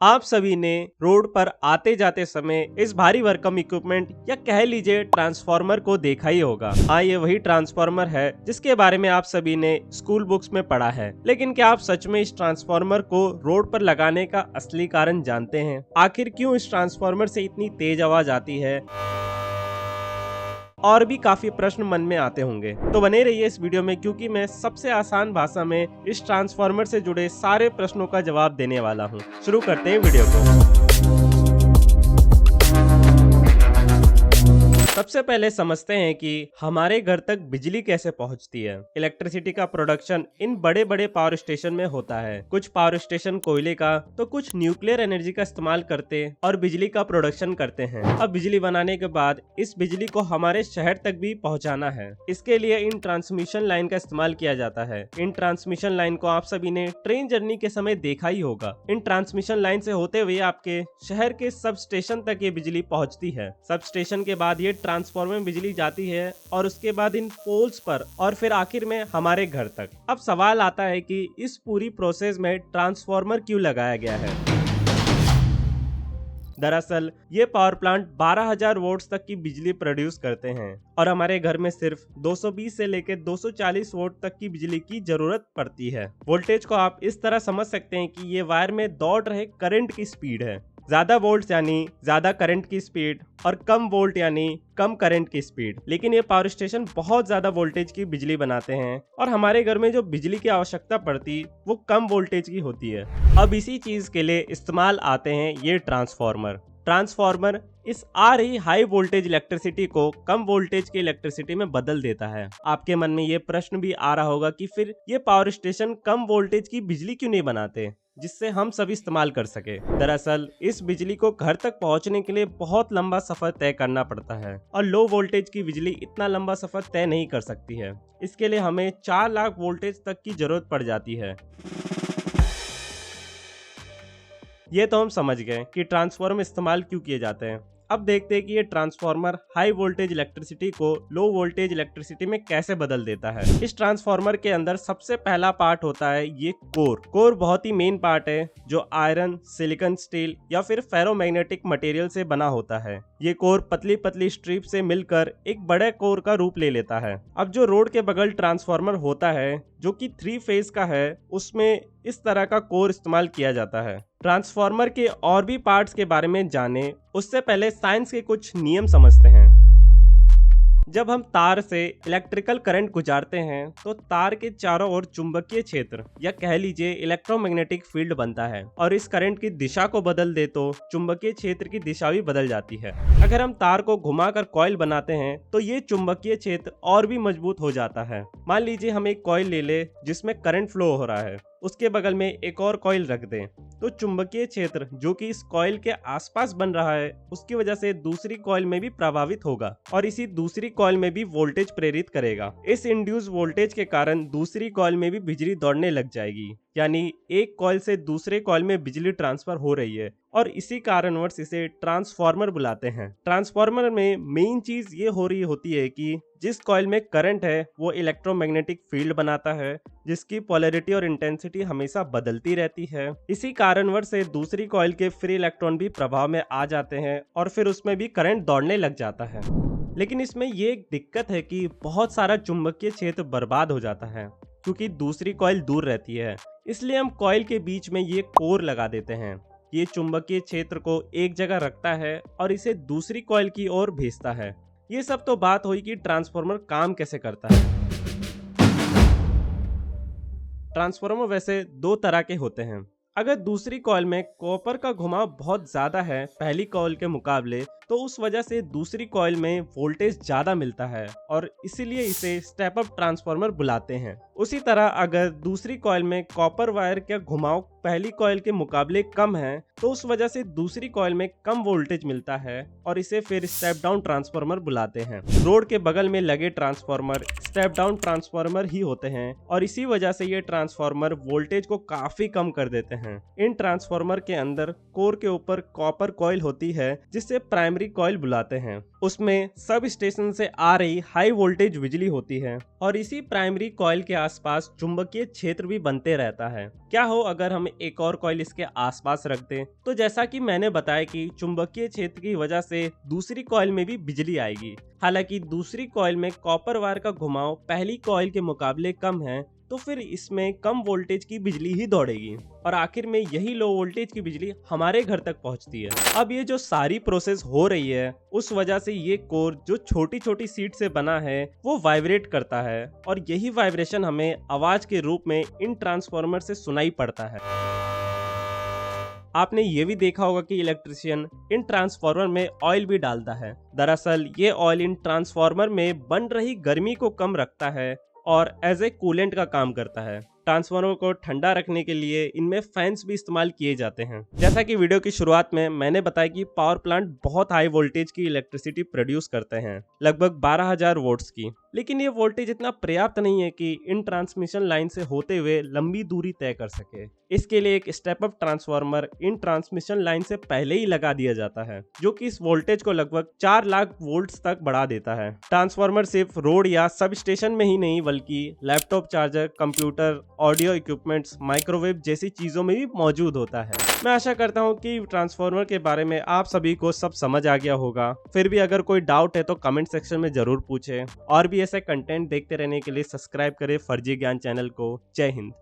आप सभी ने रोड पर आते जाते समय इस भारी भरकम इक्विपमेंट या कह लीजिए ट्रांसफार्मर को देखा ही होगा। हाँ, ये वही ट्रांसफार्मर है जिसके बारे में आप सभी ने स्कूल बुक्स में पढ़ा है। लेकिन क्या आप सच में इस ट्रांसफार्मर को रोड पर लगाने का असली कारण जानते हैं? आखिर क्यों इस ट्रांसफार्मर से इतनी तेज आवाज आती है? और भी काफी प्रश्न मन में आते होंगे, तो बने रहिए इस वीडियो में, क्योंकि मैं सबसे आसान भाषा में इस ट्रांसफार्मर से जुड़े सारे प्रश्नों का जवाब देने वाला हूं। शुरू करते हैं वीडियो को। सबसे पहले समझते हैं कि हमारे घर तक बिजली कैसे पहुंचती है। इलेक्ट्रिसिटी का प्रोडक्शन इन बड़े बड़े पावर स्टेशन में होता है। कुछ पावर स्टेशन कोयले का तो कुछ न्यूक्लियर एनर्जी का इस्तेमाल करते और बिजली का प्रोडक्शन करते हैं। अब बिजली बनाने के बाद इस बिजली को हमारे शहर तक भी पहुंचाना है। इसके लिए इन ट्रांसमिशन लाइन का इस्तेमाल किया जाता है। इन ट्रांसमिशन लाइन को आप सभी ने ट्रेन जर्नी के समय देखा ही होगा। इन ट्रांसमिशन लाइन से होते हुए आपके शहर के सब स्टेशन तक ये बिजली पहुंचती है। सब स्टेशन के बाद ये ट्रांसफार्मर में बिजली जाती है और उसके बाद इन पोल्स पर और फिर आखिर में हमारे घर तक। अब सवाल आता है कि इस पूरी प्रोसेस में ट्रांसफार्मर क्यों लगाया गया है। दरअसल ये पावर प्लांट 12,000 वोल्ट्स तक की बिजली प्रोड्यूस करते हैं और हमारे घर में सिर्फ 220 से लेकर 240 वोल्ट तक की बिजली की जरूरत पड़ती है। वोल्टेज को आप इस तरह समझ सकते हैं कि ये वायर में दौड़ रहे करंट की स्पीड है। ज्यादा वोल्ट यानी ज्यादा करंट की स्पीड और कम वोल्ट यानी कम करंट की स्पीड। लेकिन ये पावर स्टेशन बहुत ज्यादा वोल्टेज की बिजली बनाते हैं और हमारे घर में जो बिजली की आवश्यकता पड़ती वो कम वोल्टेज की होती है। अब इसी चीज के लिए इस्तेमाल आते हैं ये ट्रांसफार्मर इस आ रही हाई वोल्टेज इलेक्ट्रिसिटी को कम वोल्टेज की इलेक्ट्रिसिटी में बदल देता है। आपके मन में ये प्रश्न भी आ रहा होगा कि फिर ये पावर स्टेशन कम वोल्टेज की बिजली क्यों नहीं बनाते जिससे हम सभी इस्तेमाल कर सके। दरअसल इस बिजली को घर तक पहुंचने के लिए बहुत लंबा सफर तय करना पड़ता है और लो वोल्टेज की बिजली इतना लंबा सफर तय नहीं कर सकती है। इसके लिए हमें 4 लाख वोल्टेज तक की जरूरत पड़ जाती है। ये तो हम समझ गए कि ट्रांसफार्मर इस्तेमाल क्यों किए जाते हैं। अब देखते हैं कि ये ट्रांसफार्मर हाई वोल्टेज इलेक्ट्रिसिटी को लो वोल्टेज इलेक्ट्रिसिटी में कैसे बदल देता है। इस ट्रांसफार्मर के अंदर सबसे पहला पार्ट होता है ये कोर बहुत ही मेन पार्ट है जो आयरन, सिलिकॉन, स्टील या फिर फेरोमैग्नेटिक मटेरियल से बना होता है। ये कोर पतली पतली स्ट्रिप से मिलकर एक बड़े कोर का रूप ले लेता है। अब जो रोड के बगल ट्रांसफार्मर होता है जो कि 3 फेज का है, उसमें इस तरह का कोर इस्तेमाल किया जाता है। ट्रांसफार्मर के और भी पार्ट्स के बारे में जाने उससे पहले साइंस के कुछ नियम समझते हैं। जब हम तार से इलेक्ट्रिकल करंट गुजारते हैं तो तार के चारों ओर चुंबकीय क्षेत्र या कह लीजिए इलेक्ट्रोमैग्नेटिक फील्ड बनता है और इस करंट की दिशा को बदल दे तो चुंबकीय क्षेत्र की दिशा भी बदल जाती है। अगर हम तार को घुमाकर कॉइल बनाते हैं तो ये चुंबकीय क्षेत्र और भी मजबूत हो जाता है। मान लीजिए हम एक कॉइल ले ले जिसमें करंट फ्लो हो रहा है, उसके बगल में एक और कॉइल रख दें तो चुंबकीय क्षेत्र जो कि इस कॉइल के आसपास बन रहा है उसकी वजह से दूसरी कॉइल में भी प्रभावित होगा और इसी दूसरी कॉइल में भी वोल्टेज प्रेरित करेगा। इस इंड्यूस वोल्टेज के कारण दूसरी कॉइल में भी बिजली दौड़ने लग जाएगी, यानी एक कॉइल से दूसरे कॉइल में बिजली ट्रांसफर हो रही है और इसी कारणवश इसे ट्रांसफार्मर बुलाते हैं। ट्रांसफार्मर में मेन चीज ये हो रही होती है कि जिस कॉइल में करंट है वो इलेक्ट्रोमैग्नेटिक फील्ड बनाता है जिसकी पोलैरिटी और इंटेंसिटी हमेशा बदलती रहती है। इसी कारणवश से दूसरी कॉइल के फ्री इलेक्ट्रॉन भी प्रभाव में आ जाते हैं और फिर उसमें भी करंट दौड़ने लग जाता है। लेकिन इसमें ये एक दिक्कत है कि बहुत सारा चुंबकीय क्षेत्र बर्बाद हो जाता है क्योंकि दूसरी कॉइल दूर रहती है। इसलिए हम कॉइल के बीच में ये कोर लगा देते हैं। ये चुंबकीय क्षेत्र को एक जगह रखता है और इसे दूसरी कॉइल की ओर भेजता है। ये सब तो बात हुई कि ट्रांसफार्मर काम कैसे करता है। ट्रांसफार्मर वैसे 2 तरह के होते हैं। अगर दूसरी कॉइल में कॉपर का घुमाव बहुत ज्यादा है पहली कॉइल के मुकाबले तो उस वजह से दूसरी कॉइल में वोल्टेज ज्यादा मिलता है और इसीलिए इसे स्टेप अप ट्रांसफार्मर बुलाते हैं। उसी तरह अगर दूसरी कॉइल में कॉपर वायर का घुमाव पहली कॉइल के मुकाबले कम है तो उस वजह से दूसरी कॉइल में कम वोल्टेज मिलता है और इसे फिर स्टेप डाउन ट्रांसफार्मर बुलाते हैं। रोड के बगल में लगे ट्रांसफार्मर स्टेप डाउन ट्रांसफार्मर ही होते हैं और इसी वजह से ये ट्रांसफार्मर वोल्टेज को काफी कम कर देते हैं। इन ट्रांसफार्मर के अंदर कोर के ऊपर कॉपर कॉइल होती है जिससे प्राइमरी कॉइल बुलाते हैं। उसमें सब स्टेशन से आ रही हाई वोल्टेज बिजली होती है और इसी प्राइमरी कॉइल के आसपास चुंबकीय क्षेत्र भी बनते रहता है। क्या हो अगर हम एक और कॉइल इसके आसपास रख दें? तो जैसा कि मैंने बताया कि चुंबकीय क्षेत्र की वजह से दूसरी कॉइल में भी बिजली आएगी। हालांकि दूसरी कॉइल में कॉपर वायर का घुमाव पहली कॉइल के मुकाबले कम है, तो फिर इसमें कम वोल्टेज की बिजली ही दौड़ेगी और आखिर में यही लो वोल्टेज की बिजली हमारे घर तक पहुंचती है। अब ये जो सारी प्रोसेस हो रही है, उस वजह से ये कोर जो छोटी छोटी सीट से बना है वो वाइब्रेट करता है और यही वाइब्रेशन हमें आवाज के रूप में इन ट्रांसफार्मर से सुनाई पड़ता है। आपने ये भी देखा होगा कि इलेक्ट्रिशियन इन ट्रांसफार्मर में ऑयल भी डालता है। दरअसल ये ऑयल इन ट्रांसफार्मर में बन रही गर्मी को कम रखता है और एज ए कूलेंट का काम करता है। ट्रांसफार्मर को ठंडा रखने के लिए इनमें फैंस भी इस्तेमाल किए जाते हैं। जैसा कि वीडियो की शुरुआत में मैंने बताया कि पावर प्लांट बहुत हाई वोल्टेज की इलेक्ट्रिसिटी प्रोड्यूस करते हैं, लगभग 12,000 वोल्ट्स की। लेकिन ये वोल्टेज इतना पर्याप्त नहीं है कि इन ट्रांसमिशन लाइन से होते हुए लंबी दूरी तय कर सके। इसके लिए एक स्टेप अप ट्रांसफार्मर इन ट्रांसमिशन लाइन से पहले ही लगा दिया जाता है, जो कि इस वोल्टेज को लगभग 4 लाख वोल्ट्स तक बढ़ा देता है। ट्रांसफार्मर सिर्फ रोड या सब स्टेशन में ही नहीं बल्कि laptop charger, computer, audio equipments, microwave जैसी चीजों में भी मौजूद होता है। मैं आशा करता हूँ कि ट्रांसफार्मर के बारे में आप सभी को सब समझ आ गया होगा। फिर भी अगर कोई डाउट है तो कमेंट सेक्शन में जरूर पूछें और भी ऐसे कंटेंट देखते रहने के लिए सब्सक्राइब करें फर्जी ज्ञान चैनल को। जय हिंद।